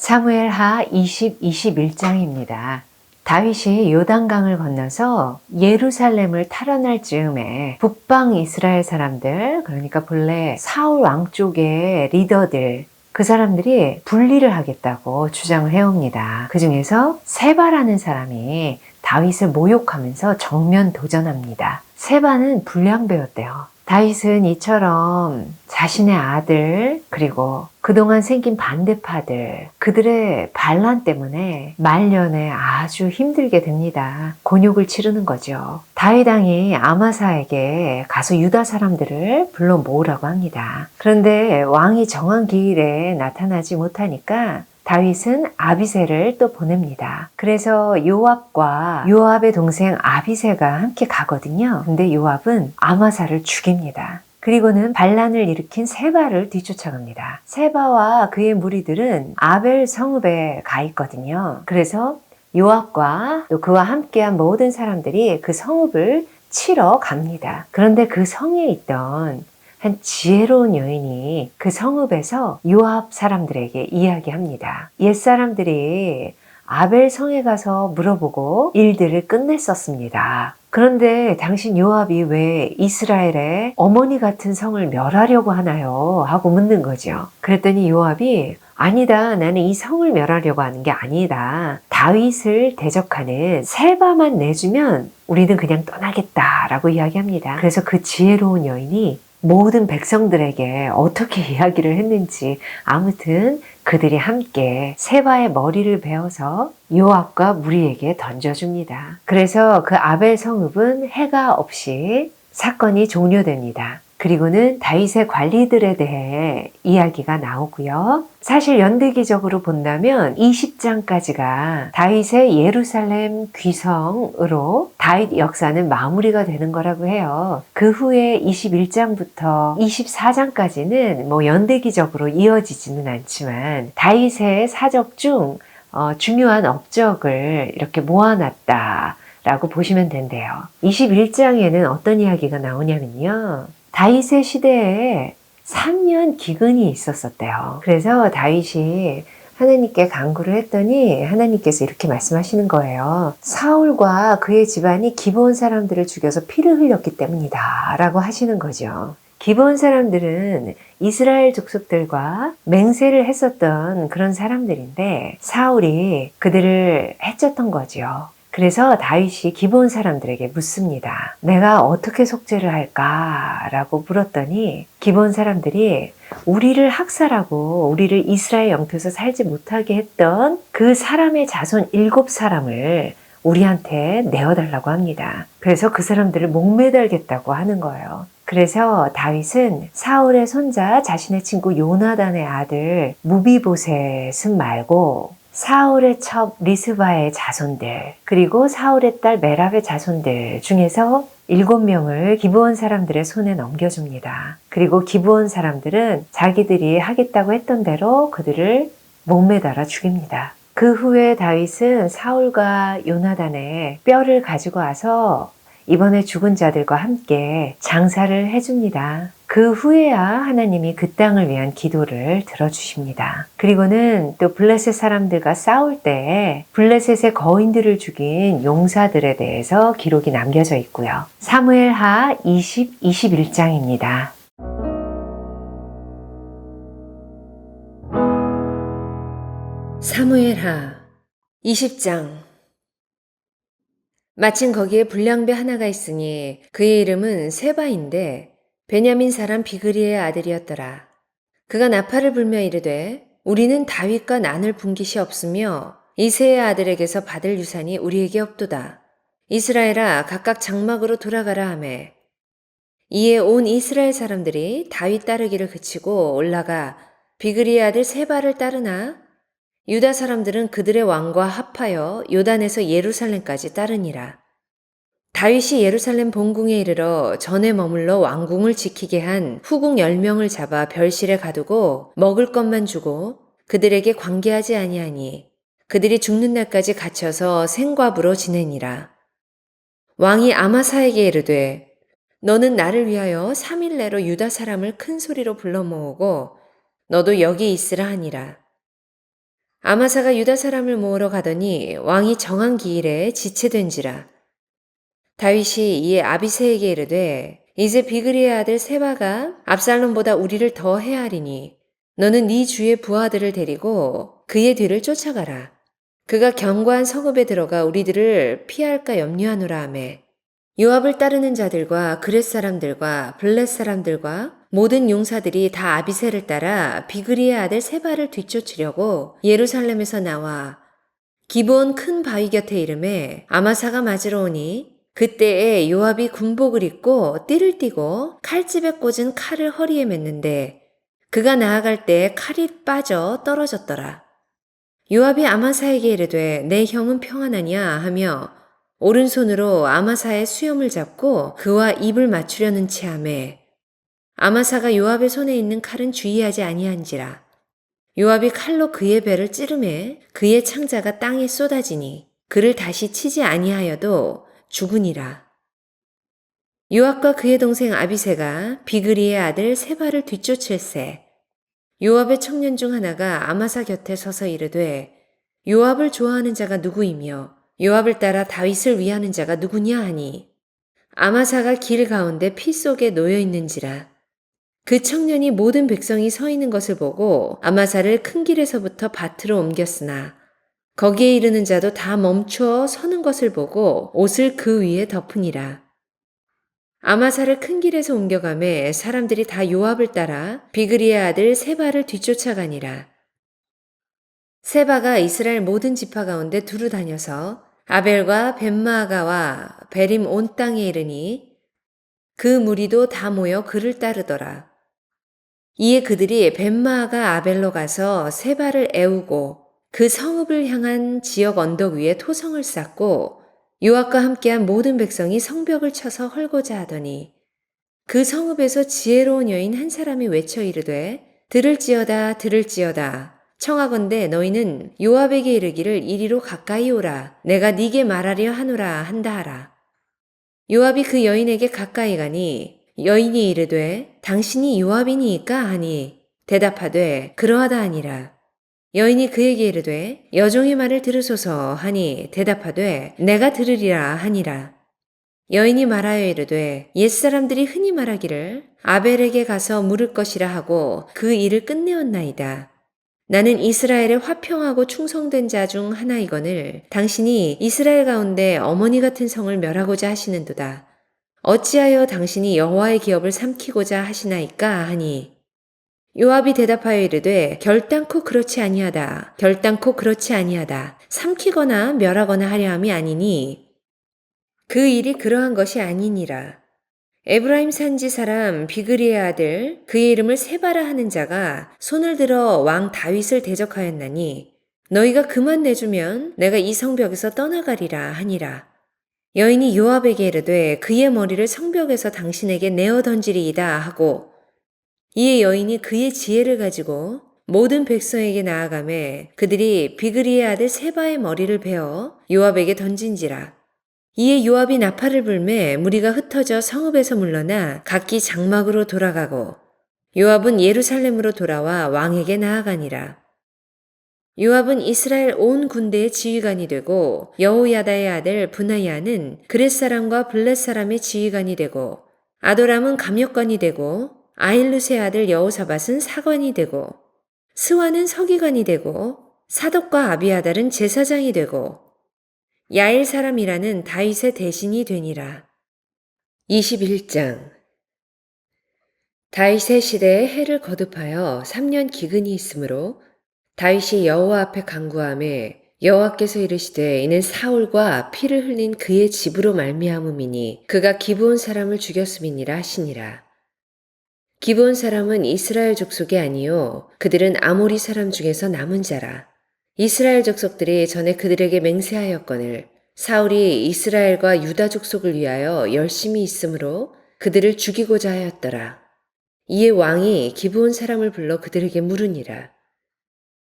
사무엘하 21장입니다. 다윗이 요단강을 건너서 예루살렘을 탈환할 즈음에 북방 이스라엘 사람들, 그러니까 본래 사울 왕 쪽의 리더들, 그 사람들이 분리를 하겠다고 주장을 해옵니다. 그 중에서 세바라는 사람이 다윗을 모욕하면서 정면 도전합니다. 세바는 불량배였대요. 다윗은 이처럼 자신의 아들, 그리고 그동안 생긴 반대파들, 그들의 반란 때문에 말년에 아주 힘들게 됩니다. 곤욕을 치르는 거죠. 다윗 왕이 아마사에게 가서 유다 사람들을 불러 모으라고 합니다. 그런데 왕이 정한 기일에 나타나지 못하니까 다윗은 아비새를 또 보냅니다. 그래서 요압과 요압의 동생 아비새가 함께 가거든요. 근데 요압은 아마사를 죽입니다. 그리고는 반란을 일으킨 세바를 뒤쫓아갑니다. 세바와 그의 무리들은 아벨 성읍에 가 있거든요. 그래서 요압과 또 그와 함께한 모든 사람들이 그 성읍을 치러 갑니다. 그런데 그 성에 있던 한 지혜로운 여인이 그 성읍에서 요압 사람들에게 이야기합니다. 옛사람들이 아벨 성에 가서 물어보고 일들을 끝냈었습니다. 그런데 당신 요압이 왜 이스라엘의 어머니 같은 성을 멸하려고 하나요? 하고 묻는 거죠. 그랬더니 요압이 아니다. 나는 이 성을 멸하려고 하는 게 아니다. 다윗을 대적하는 세바만 내주면 우리는 그냥 떠나겠다라고 이야기합니다. 그래서 그 지혜로운 여인이 모든 백성들에게 어떻게 이야기를 했는지 아무튼 그들이 함께 세바의 머리를 베어서 요압과 무리에게 던져줍니다. 그래서 그 아벨 성읍은 해가 없이 사건이 종료됩니다. 그리고는 다윗의 관리들에 대해 이야기가 나오고요. 사실 연대기적으로 본다면 20장까지가 다윗의 예루살렘 귀성으로 다윗 역사는 마무리가 되는 거라고 해요. 그 후에 21장부터 24장까지는 연대기적으로 이어지지는 않지만 다윗의 사적 중 중요한 업적을 이렇게 모아놨다 라고 보시면 된대요. 21장에는 어떤 이야기가 나오냐면요. 다윗의 시대에 3년 기근이 있었었대요. 그래서 다윗이 하나님께 간구를 했더니 하나님께서 이렇게 말씀하시는 거예요. 사울과 그의 집안이 기브온 사람들을 죽여서 피를 흘렸기 때문이다 라고 하시는 거죠. 기브온 사람들은 이스라엘 족속들과 맹세를 했었던 그런 사람들인데 사울이 그들을 해쳤던 거죠. 그래서 다윗이 기브온 사람들에게 묻습니다. 내가 어떻게 속죄를 할까? 라고 물었더니 기브온 사람들이 우리를 학살하고 우리를 이스라엘 영토에서 살지 못하게 했던 그 사람의 자손 7사람을 우리한테 내어달라고 합니다. 그래서 그 사람들을 목매달겠다고 하는 거예요. 그래서 다윗은 사울의 손자 자신의 친구 요나단의 아들 무비보셋은 말고 사울의 첩 리스바의 자손들, 그리고 사울의 딸 메랍의 자손들 중에서 7명을 기브온 사람들의 손에 넘겨줍니다. 그리고 기브온 사람들은 자기들이 하겠다고 했던 대로 그들을 목매달아 죽입니다. 그 후에 다윗은 사울과 요나단의 뼈를 가지고 와서 이번에 죽은 자들과 함께 장사를 해줍니다. 그 후에야 하나님이 그 땅을 위한 기도를 들어주십니다. 그리고는 또 블레셋 사람들과 싸울 때 블레셋의 거인들을 죽인 용사들에 대해서 기록이 남겨져 있고요. 사무엘하 21장입니다. 사무엘하 20장. 마침 거기에 불량배 하나가 있으니 그의 이름은 세바인데 베냐민 사람 비그리의 아들이었더라. 그가 나팔을 불며 이르되 우리는 다윗과 난을 분 기시 없으며 이새의 아들에게서 받을 유산이 우리에게 없도다. 이스라엘아 각각 장막으로 돌아가라 하매 이에 온 이스라엘 사람들이 다윗 따르기를 그치고 올라가 비그리의 아들 세바를 따르나 유다 사람들은 그들의 왕과 합하여 요단에서 예루살렘까지 따르니라. 다윗이 예루살렘 본궁에 이르러 전에 머물러 왕궁을 지키게 한 후궁 10명을 잡아 별실에 가두고 먹을 것만 주고 그들에게 관계하지 아니하니 그들이 죽는 날까지 갇혀서 생과부로 지내니라. 왕이 아마사에게 이르되 너는 나를 위하여 3일 내로 유다 사람을 큰 소리로 불러 모으고 너도 여기 있으라 하니라. 아마사가 유다 사람을 모으러 가더니 왕이 정한 기일에 지체된지라. 다윗이 이에 아비새에게 이르되 이제 비그리의 아들 세바가 압살롬보다 우리를 더 해하리니 너는 네 주의 부하들을 데리고 그의 뒤를 쫓아가라. 그가 견고한 성읍에 들어가 우리들을 피할까 염려하노라 하매 요압을 따르는 자들과 그렛 사람들과 블렛 사람들과 모든 용사들이 다 아비새를 따라 비그리의 아들 세바를 뒤쫓으려고 예루살렘에서 나와 기브온 큰 바위 곁에 이름에 아마사가 맞으러 오니 그때에 요압이 군복을 입고 띠를 띠고 칼집에 꽂은 칼을 허리에 맸는데 그가 나아갈 때 칼이 빠져 떨어졌더라. 요압이 아마사에게 이르되 내 형은 평안하냐 하며 오른손으로 아마사의 수염을 잡고 그와 입을 맞추려는 체하매 아마사가 요압의 손에 있는 칼은 주의하지 아니한지라. 요압이 칼로 그의 배를 찌르매 그의 창자가 땅에 쏟아지니 그를 다시 치지 아니하여도 죽으니라. 요압과 그의 동생 아비새가 비그리의 아들 세바를 뒤쫓을새 요압의 청년 중 하나가 아마사 곁에 서서 이르되 요압을 좋아하는 자가 누구이며 요압을 따라 다윗을 위하는 자가 누구냐 하니 아마사가 길 가운데 피 속에 놓여 있는지라. 그 청년이 모든 백성이 서 있는 것을 보고 아마사를 큰 길에서부터 밭으로 옮겼으나 거기에 이르는 자도 다 멈추어 서는 것을 보고 옷을 그 위에 덮으니라. 아마사를 큰 길에서 옮겨가매 사람들이 다 요압을 따라 비그리의 아들 세바를 뒤쫓아가니라. 세바가 이스라엘 모든 지파 가운데 두루 다녀서 아벨과 벳마아가와 베림 온 땅에 이르니 그 무리도 다 모여 그를 따르더라. 이에 그들이 벳마아가 아벨로 가서 세바를 애우고 그 성읍을 향한 지역 언덕 위에 토성을 쌓고 요압과 함께한 모든 백성이 성벽을 쳐서 헐고자 하더니 그 성읍에서 지혜로운 여인 한 사람이 외쳐 이르되 들을지어다 들을지어다 청하건대 너희는 요압에게 이르기를 이리로 가까이 오라 내가 네게 말하려 하노라 한다 하라. 요압이 그 여인에게 가까이 가니 여인이 이르되 당신이 요압이니이까 하니 대답하되 그러하다 하니라. 여인이 그에게 이르되 여종의 말을 들으소서 하니 대답하되 내가 들으리라 하니라. 여인이 말하여 이르되 옛사람들이 흔히 말하기를 아벨에게 가서 물을 것이라 하고 그 일을 끝내었나이다. 나는 이스라엘의 화평하고 충성된 자 중 하나이거늘 당신이 이스라엘 가운데 어머니 같은 성을 멸하고자 하시는도다. 어찌하여 당신이 여호와의 기업을 삼키고자 하시나이까 하니 요압이 대답하여 이르되 결단코 그렇지 아니하다. 결단코 그렇지 아니하다. 삼키거나 멸하거나 하려 함이 아니니 그 일이 그러한 것이 아니니라. 에브라임 산지 사람 비그리의 아들 그의 이름을 세바라 하는 자가 손을 들어 왕 다윗을 대적하였나니 너희가 그만 내주면 내가 이 성벽에서 떠나가리라 하니라. 여인이 요압에게 이르되 그의 머리를 성벽에서 당신에게 내어 던지리이다 하고 이에 여인이 그의 지혜를 가지고 모든 백성에게 나아가매 그들이 비그리의 아들 세바의 머리를 베어 요압에게 던진지라. 이에 요압이 나팔을 불매 무리가 흩어져 성읍에서 물러나 각기 장막으로 돌아가고 요압은 예루살렘으로 돌아와 왕에게 나아가니라. 요압은 이스라엘 온 군대의 지휘관이 되고 여호야다의 아들 브나야는 그렛 사람과 블렛 사람의 지휘관이 되고 아도람은 감역관이 되고 아힐루스의 아들 여호사밧은 사관이 되고 스와는 서기관이 되고 사독과 아비아달은 제사장이 되고 야일 사람이라는 다윗의 대신이 되니라. 21장 다윗의 시대에 해를 거듭하여 3년 기근이 있으므로 다윗이 여호와 앞에 간구하매 여호와께서 이르시되 이는 사울과 피를 흘린 그의 집으로 말미암음이니 그가 기브온 사람을 죽였음이니라 하시니라. 기브온 사람은 이스라엘 족속이 아니요 그들은 아모리 사람 중에서 남은 자라. 이스라엘 족속들이 전에 그들에게 맹세하였거늘 사울이 이스라엘과 유다 족속을 위하여 열심히 있으므로 그들을 죽이고자 하였더라. 이에 왕이 기브온 사람을 불러 그들에게 물으니라.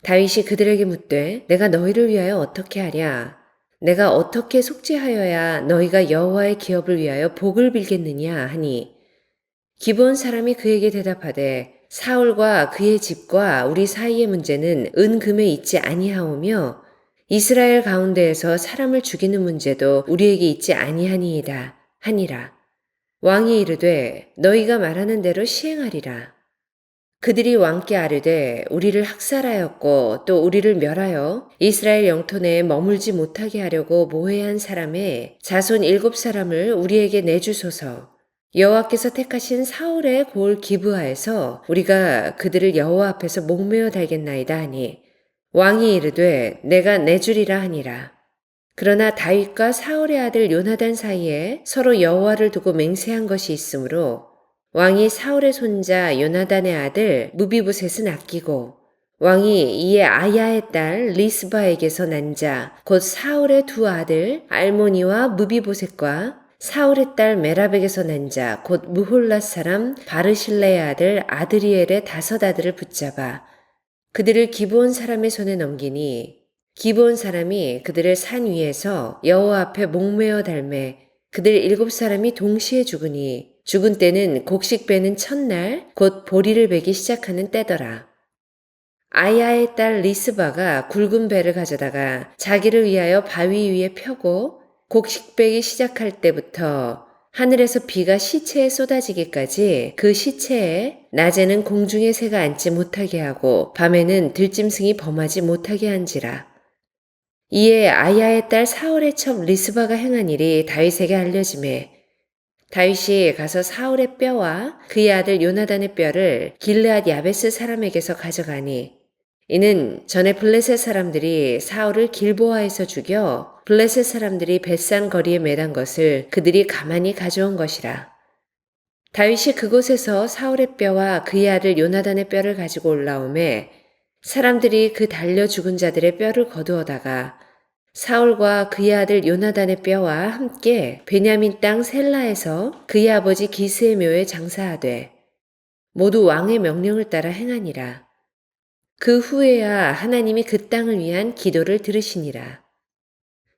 다윗이 그들에게 묻되 내가 너희를 위하여 어떻게 하랴? 내가 어떻게 속죄하여야 너희가 여호와의 기업을 위하여 복을 빌겠느냐 하니 기브온 사람이 그에게 대답하되 사울과 그의 집과 우리 사이의 문제는 은금에 있지 아니하오며 이스라엘 가운데에서 사람을 죽이는 문제도 우리에게 있지 아니하니이다 하니라. 왕이 이르되 너희가 말하는 대로 시행하리라. 그들이 왕께 아뢰되 우리를 학살하였고 또 우리를 멸하여 이스라엘 영토 내에 머물지 못하게 하려고 모해한 사람의 자손 7사람을 우리에게 내주소서. 여호와께서 택하신 사울의 골 기브아에서 우리가 그들을 여호와 앞에서 목매어 달겠나이다 하니 왕이 이르되 내가 내주리라 하니라. 그러나 다윗과 사울의 아들 요나단 사이에 서로 여호와를 두고 맹세한 것이 있으므로 왕이 사울의 손자 요나단의 아들 무비보셋은 아끼고 왕이 이에 아야의 딸 리스바에게서 난 자 곧 사울의 두 아들 알모니와 무비보셋과 사울의 딸 메랍에게서 난 자 곧 무홀랏 사람 바르실레의 아들 아드리엘의 5 아들을 붙잡아 그들을 기브온 사람의 손에 넘기니 기브온 사람이 그들을 산 위에서 여호와 앞에 목매어 달매 그들 7사람이 동시에 죽으니 죽은 때는 곡식 베는 첫날 곧 보리를 베기 시작하는 때더라. 아야의 딸 리스바가 굵은 배를 가져다가 자기를 위하여 바위 위에 펴고 곡식 베기 시작할 때부터 하늘에서 비가 시체에 쏟아지기까지 그 시체에 낮에는 공중의 새가 앉지 못하게 하고 밤에는 들짐승이 범하지 못하게 한지라. 이에 아야의 딸 사울의 첩 리스바가 행한 일이 다윗에게 알려지매 다윗이 가서 사울의 뼈와 그의 아들 요나단의 뼈를 길르앗 야베스 사람에게서 가져가니 이는 전에 블레셋 사람들이 사울을 길보아에서 죽여 블레셋 사람들이 벳산 거리에 매단 것을 그들이 가만히 가져온 것이라. 다윗이 그곳에서 사울의 뼈와 그의 아들 요나단의 뼈를 가지고 올라오매 사람들이 그 달려 죽은 자들의 뼈를 거두어다가 사울과 그의 아들 요나단의 뼈와 함께 베냐민 땅 셀라에서 그의 아버지 기스의 묘에 장사하되 모두 왕의 명령을 따라 행하니라. 그 후에야 하나님이 그 땅을 위한 기도를 들으시니라.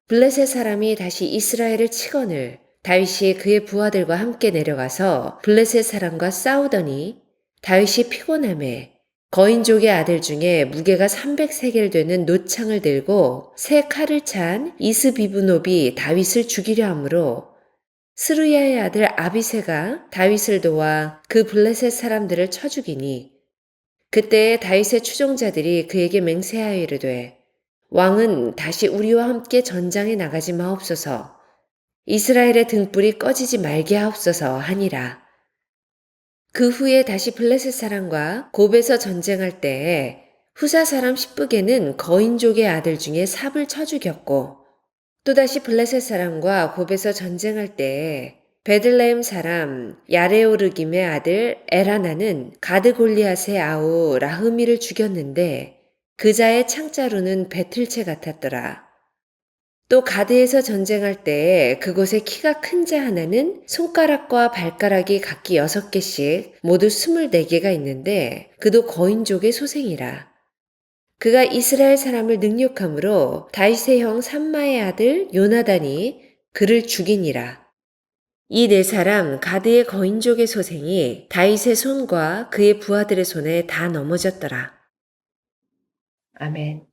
블레셋 사람이 다시 이스라엘을 치거늘 다윗이 그의 부하들과 함께 내려가서 블레셋 사람과 싸우더니 다윗이 피곤함에 거인족의 아들 중에 무게가 300세겔 되는 노창을 들고 새 칼을 찬 이스비브노비 다윗을 죽이려 하므로 스루야의 아들 아비새가 다윗을 도와 그 블레셋 사람들을 쳐 죽이니 그때에 다윗의 추종자들이 그에게 맹세하여 이르되 왕은 다시 우리와 함께 전장에 나가지 마옵소서 이스라엘의 등불이 꺼지지 말게 하옵소서 하니라. 그 후에 다시 블레셋 사람과 곱에서 전쟁할 때에 후사 사람 십브게는 거인족의 아들 중에 삽을 쳐 죽였고 또다시 블레셋 사람과 곱에서 전쟁할 때에 베들레헴 사람 야레오르김의 아들 에라나는 가드 골리앗의 아우 라흐미를 죽였는데 그 자의 창자루는 배틀채 같았더라. 또 가드에서 전쟁할 때에 그곳에 키가 큰 자 하나는 손가락과 발가락이 각기 6개씩 모두 24개가 있는데 그도 거인족의 소생이라. 그가 이스라엘 사람을 능욕함으로 다윗의 형 삼마의 아들 요나단이 그를 죽이니라. 이 4사람 가드의 거인족의 소생이 다윗의 손과 그의 부하들의 손에 다 넘어졌더라. 아멘.